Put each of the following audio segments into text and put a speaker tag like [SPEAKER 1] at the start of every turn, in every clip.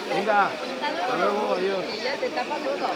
[SPEAKER 1] Venga, hasta luego, adiós.
[SPEAKER 2] Ya te tapa todo.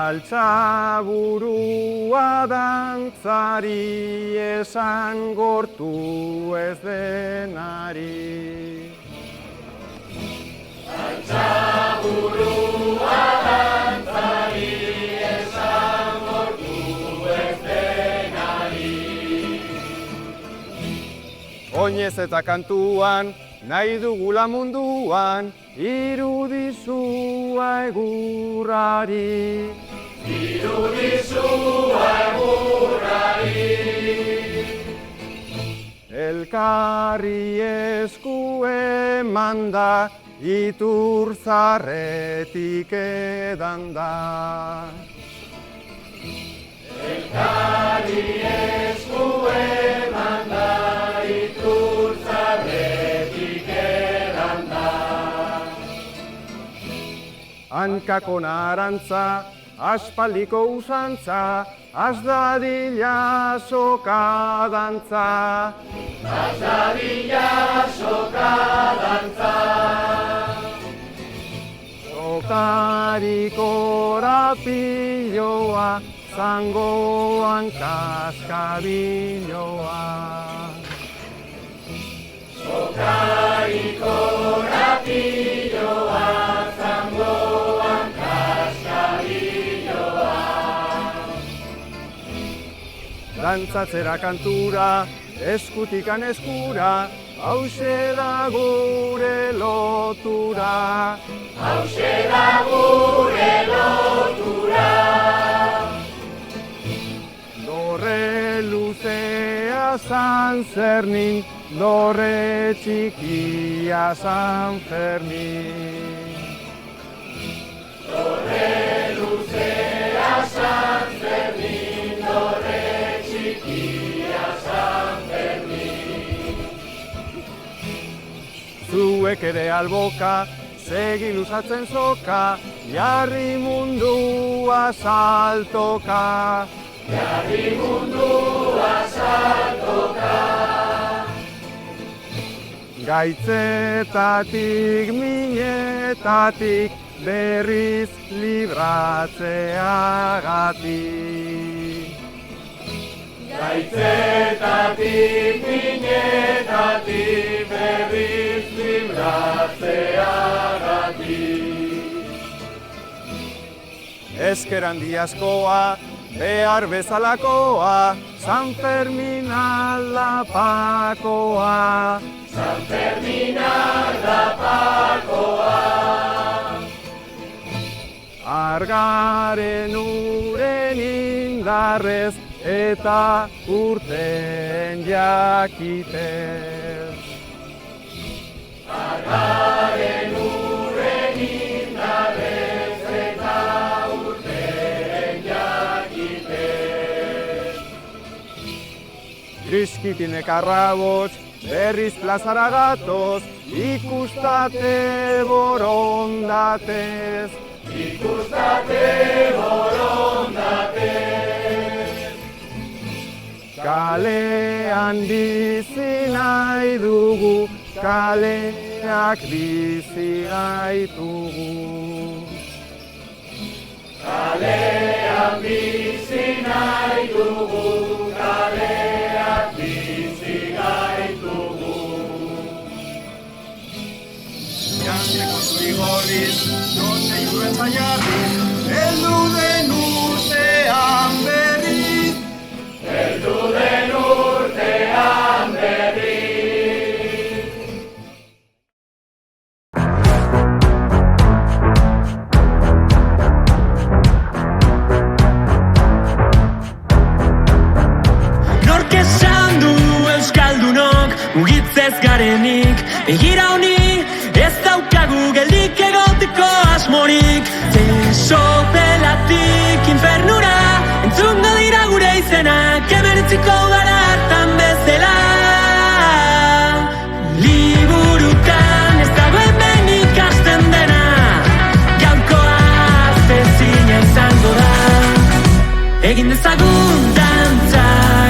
[SPEAKER 1] Altzaburua dantzari esan gortu ez denari. Altzaburua dantzari esan gortu ez denari. Oinez eta kantuan, nahi dugula munduan, irudizua egurrari. Irudizua egurrari. Elkarri esku eman da, iturzarretik edan da. Elkarri esku eman da, iturzarretik edan da. Hankako narantza, aspaldiko usantza, az dadila soka dantza. Az dadila soka dantza. Sokariko rapiloa, zangoan kaskabiloa. Sokariko rapiloa, zangoan kaskabiloa. Dantzatzera kantura, eskutikan eskura, hauxe da gure lotura. Hauxe da gure lotura. Dorre luzea San Zernin, dorre txikia San Fermin. Dorre luzea San Zernin, dorre txikia San Fermin. Zuek ere alboka, segi luzatzen soka, jarri mundua saltoka. Jarri mundua saltoka. Gaitzetatik, minetatik, berriz libratzeagatik. Gaitzetatik, minetatik, berriz libratzeagatik. Esker handiazkoa, behar bezalakoa, San Fermin aldapakoa. San Fermin aldapakoa. Argaren uren indarrez eta urten jakitez. Argaren uren indarrez eta urten jakitez. Kriskitinek arrabots, berriz plazara gatoz, ikustate borondatez. Ikustate borondatez. Kalean bizi nahi dugu, kaleak bizi gaitugu. Kalean bizi nahi dugu, kaleak bizi gaitugu. Janteko zurigorriz, note juruen zaiarriz, heldu den urtean berriz. Heldu den urtean berriz.
[SPEAKER 2] Nork esan du euskaldunok mugitzez garenik, begira honi ez daukagu geldik egoteko asmorik. Sopelatik infernura entzungo dira gure izenak, emertziko gara hartan bezala. Liburutan ez dagoen behin ikasten dena, gaurkoa zezina izango da. Egin dezagun dantza,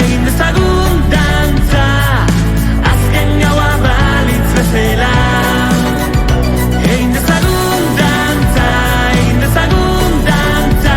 [SPEAKER 2] egin dezagun dantza, azken gaua balitz bezala. Egin dezagun dantza, egin dezagun dantza,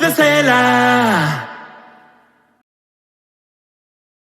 [SPEAKER 2] bezala.